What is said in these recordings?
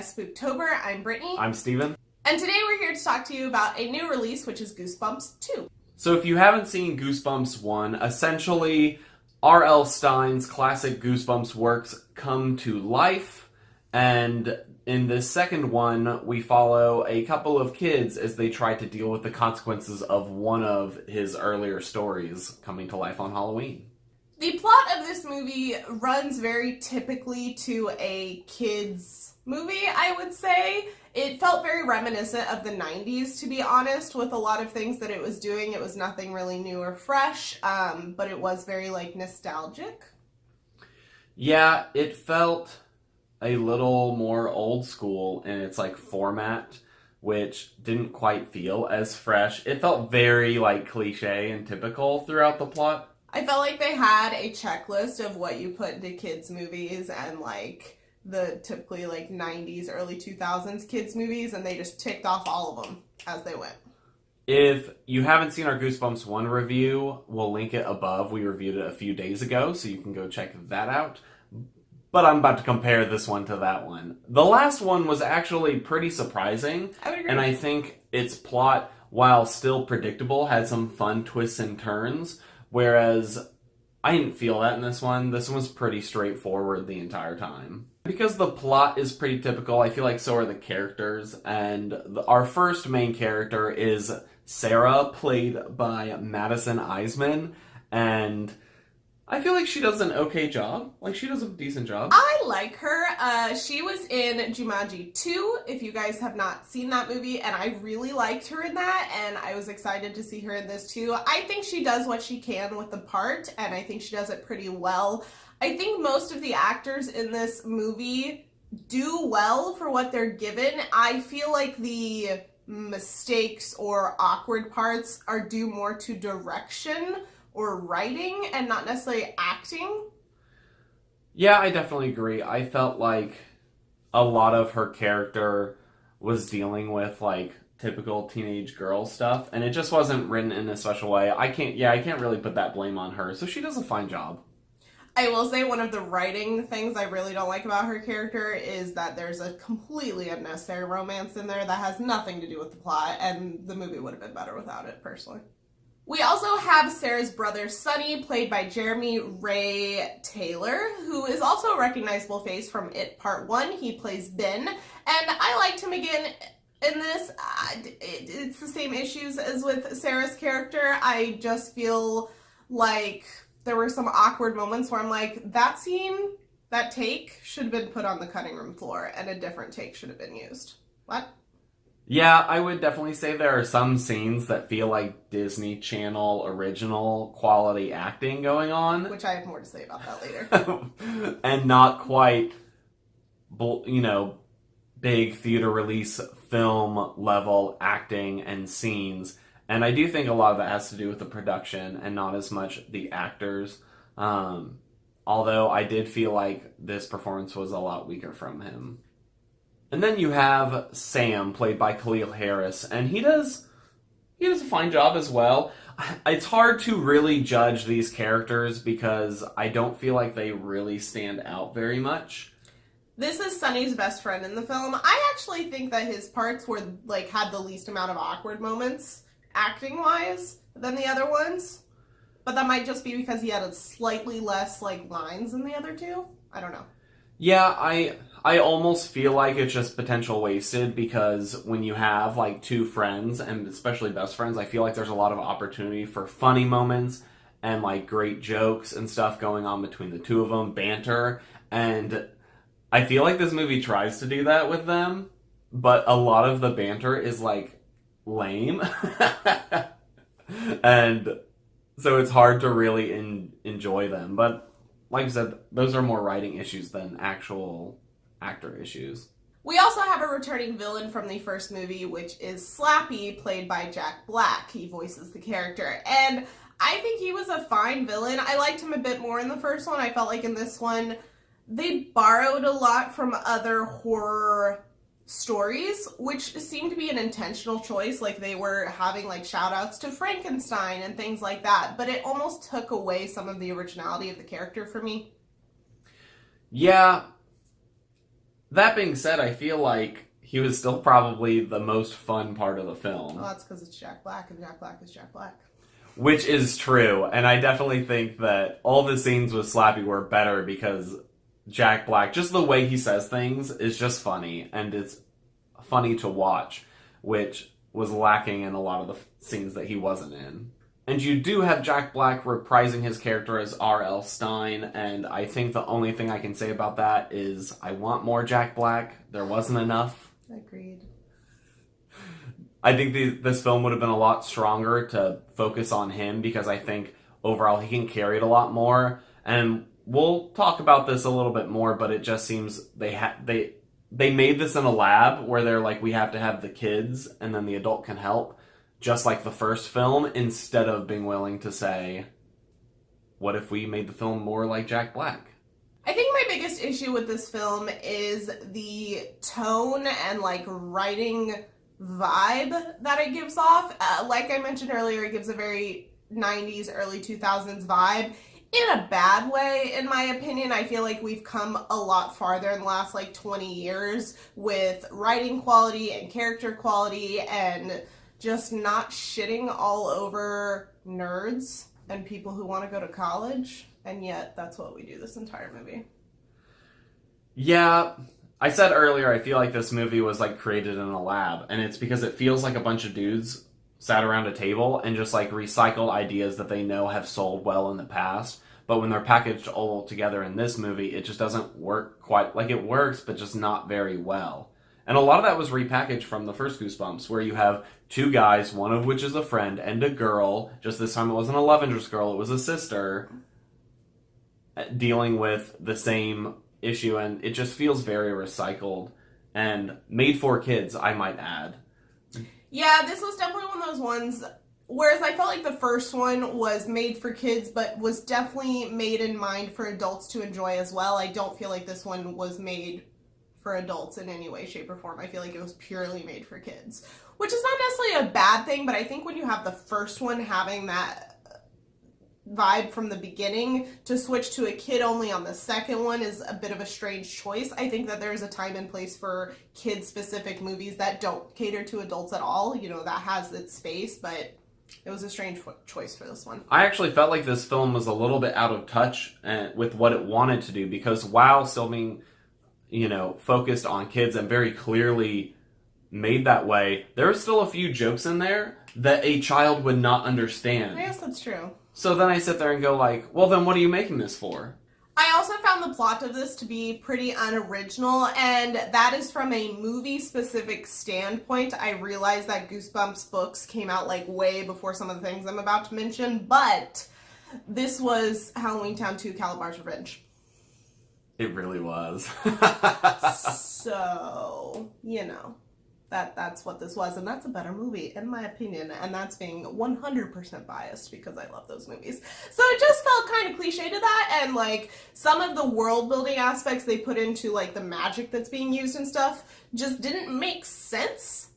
TBS Spooktober. I'm Brittany. I'm Steven. And today we're here to talk to you about a new release, which is Goosebumps 2. So if you haven't seen Goosebumps 1, essentially R.L. Stine's classic Goosebumps works come to life, and in this second one, we follow a couple of kids as they try to deal with the consequences of one of his earlier stories coming to life on Halloween. The plot of this movie runs very typically to a kid's movie, I would say. It felt very reminiscent of the 90s, to be honest, with a lot of things that it was doing. It was nothing really new or fresh, but it was very, nostalgic. Yeah, it felt a little more old school in its, format, which didn't quite feel as fresh. It felt very, cliche and typical throughout the plot. I felt like they had a checklist of what you put into kids' movies and, the typically, 90s, early 2000s kids' movies, and they just ticked off all of them as they went. If you haven't seen our Goosebumps 1 review, we'll link it above. We reviewed it a few days ago, so you can go check that out. But I'm about to compare this one to that one. The last one was actually pretty surprising. I would agree. And I think its plot, while still predictable, had some fun twists and turns. Whereas I didn't feel that in this one. This one was pretty straightforward the entire time. Because the plot is pretty typical, I feel like so are the characters. And our first main character is Sarah, played by Madison Iseman. And I feel like she does an okay job. She does a decent job. I like her. She was in Jumanji 2, if you guys have not seen that movie, and I really liked her in that, and I was excited to see her in this too. I think she does what she can with the part, and I think she does it pretty well. I think most of the actors in this movie do well for what they're given. I feel like the mistakes or awkward parts are due more to direction or writing and not necessarily acting. Yeah, I definitely agree. I felt like a lot of her character was dealing with typical teenage girl stuff, and it just wasn't written in a special way. I can't really put that blame on her. So she does a fine job. I will say one of the writing things I really don't like about her character is that there's a completely unnecessary romance in there that has nothing to do with the plot, and the movie would have been better without it, personally. We also have Sarah's brother, Sonny, played by Jeremy Ray Taylor, who is also a recognizable face from It Part 1. He plays Ben, and I liked him again in this. It's the same issues as with Sarah's character. I just feel like there were some awkward moments where I'm like, that scene, that take, should have been put on the cutting room floor, and a different take should have been used. What? Yeah, I would definitely say there are some scenes that feel like Disney Channel original quality acting going on. Which I have more to say about that later. And not quite, big theater release film level acting and scenes. And I do think a lot of that has to do with the production and not as much the actors. Although I did feel like this performance was a lot weaker from him. And then you have Sam, played by Khalil Harris, and he does a fine job as well. It's hard to really judge these characters because I don't feel like they really stand out very much. This is Sonny's best friend in the film. I actually think that his parts were had the least amount of awkward moments, acting-wise, than the other ones. But that might just be because he had a slightly less lines than the other two. I don't know. Yeah, I almost feel like it's just potential wasted because when you have two friends, and especially best friends, I feel like there's a lot of opportunity for funny moments and great jokes and stuff going on between the two of them, banter, and I feel like this movie tries to do that with them, but a lot of the banter is lame. And so it's hard to really enjoy them, but like I said, those are more writing issues than actual actor issues. We also have a returning villain from the first movie, which is Slappy, played by Jack Black. He voices the character, and I think he was a fine villain. I liked him a bit more in the first one. I felt like in this one, they borrowed a lot from other horror stories, which seemed to be an intentional choice. They were having shout outs to Frankenstein and things like that, but it almost took away some of the originality of the character for me. Yeah, That being said, I feel like he was still probably the most fun part of the film. Well, that's because it's Jack Black, and Jack Black is Jack Black. Which is true, and I definitely think that all the scenes with Slappy were better because Jack Black, just the way he says things, is just funny, and it's funny to watch, which was lacking in a lot of the scenes that he wasn't in. And you do have Jack Black reprising his character as R.L. Stine, and I think the only thing I can say about that is I want more Jack Black. There wasn't enough. Agreed. I think this film would have been a lot stronger to focus on him because I think overall he can carry it a lot more. And we'll talk about this a little bit more, but it just seems they made this in a lab where they're like, we have to have the kids and then the adult can help, just like the first film, instead of being willing to say, what if we made the film more like Jack Black? I think my biggest issue with this film is the tone and like writing vibe that it gives off. Like I mentioned earlier, it gives a very 90s, early 2000s vibe in a bad way, in my opinion. I feel like we've come a lot farther in the last like 20 years with writing quality and character quality and just not shitting all over nerds and people who want to go to college. And yet that's what we do this entire movie. Yeah, I said earlier, I feel like this movie was like created in a lab, and it's because it feels like a bunch of dudes sat around a table and just like recycled ideas that they know have sold well in the past. But when they're packaged all together in this movie, it just doesn't work quite like it works, but just not very well. And a lot of that was repackaged from the first Goosebumps, where you have two guys, one of which is a friend, and a girl. Just this time it wasn't a love interest girl, it was a sister, dealing with the same issue, and it just feels very recycled and made for kids, I might add. Yeah, this was definitely one of those ones, whereas I felt like the first one was made for kids, but was definitely made in mind for adults to enjoy as well. I don't feel like this one was made for adults in any way, shape, or form. I feel like it was purely made for kids, which is not necessarily a bad thing, but I think when you have the first one having that vibe from the beginning, to switch to a kid only on the second one is a bit of a strange choice. I think that there's a time and place for kid-specific movies that don't cater to adults at all. You know, that has its space, but it was a strange choice for this one. I actually felt like this film was a little bit out of touch with what it wanted to do, because while still being, you know, focused on kids and very clearly made that way, there are still a few jokes in there that a child would not understand. I guess that's true. So then I sit there and go like, well, then what are you making this for? I also found the plot of this to be pretty unoriginal, and that is from a movie-specific standpoint. I realize that Goosebumps books came out like way before some of the things I'm about to mention, but this was Halloween Town 2: Calabar's Revenge. It really was. So, you know, that's what this was, and that's a better movie, in my opinion, and that's being 100% biased because I love those movies. So it just felt kind of cliche to that, and like some of the world building aspects they put into like the magic that's being used and stuff just didn't make sense.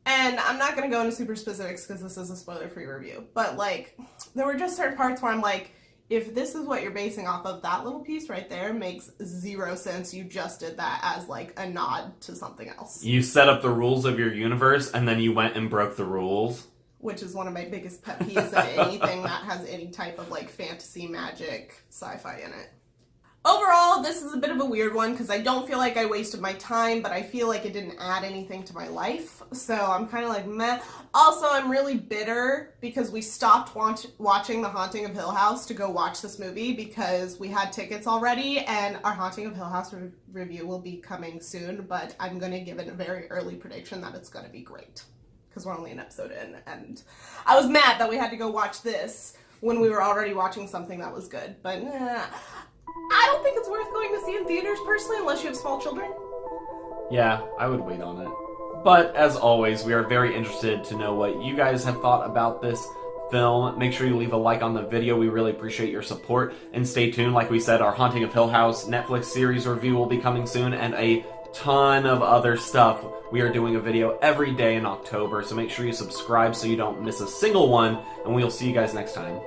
And I'm not going to go into super specifics because this is a spoiler-free review, but like there were just certain parts where I'm like, if this is what you're basing off of, that little piece right there makes zero sense. You just did that as like a nod to something else. You set up the rules of your universe and then you went and broke the rules. Which is one of my biggest pet peeves of anything that has any type of like fantasy, magic, sci-fi in it. Overall, this is a bit of a weird one because I don't feel like I wasted my time, but I feel like it didn't add anything to my life. So I'm kind of like, meh. Also, I'm really bitter because we stopped watching The Haunting of Hill House to go watch this movie because we had tickets already, and our Haunting of Hill House review will be coming soon, but I'm going to give it a very early prediction that it's going to be great because we're only an episode in, and I was mad that we had to go watch this when we were already watching something that was good, but I don't think it's worth going to see in theaters personally unless you have small children. Yeah, I would wait on it. But as always, we are very interested to know what you guys have thought about this film. Make sure you leave a like on the video. We really appreciate your support. And stay tuned. Like we said, our Haunting of Hill House Netflix series review will be coming soon, and a ton of other stuff. We are doing a video every day in October, so make sure you subscribe so you don't miss a single one, and we'll see you guys next time.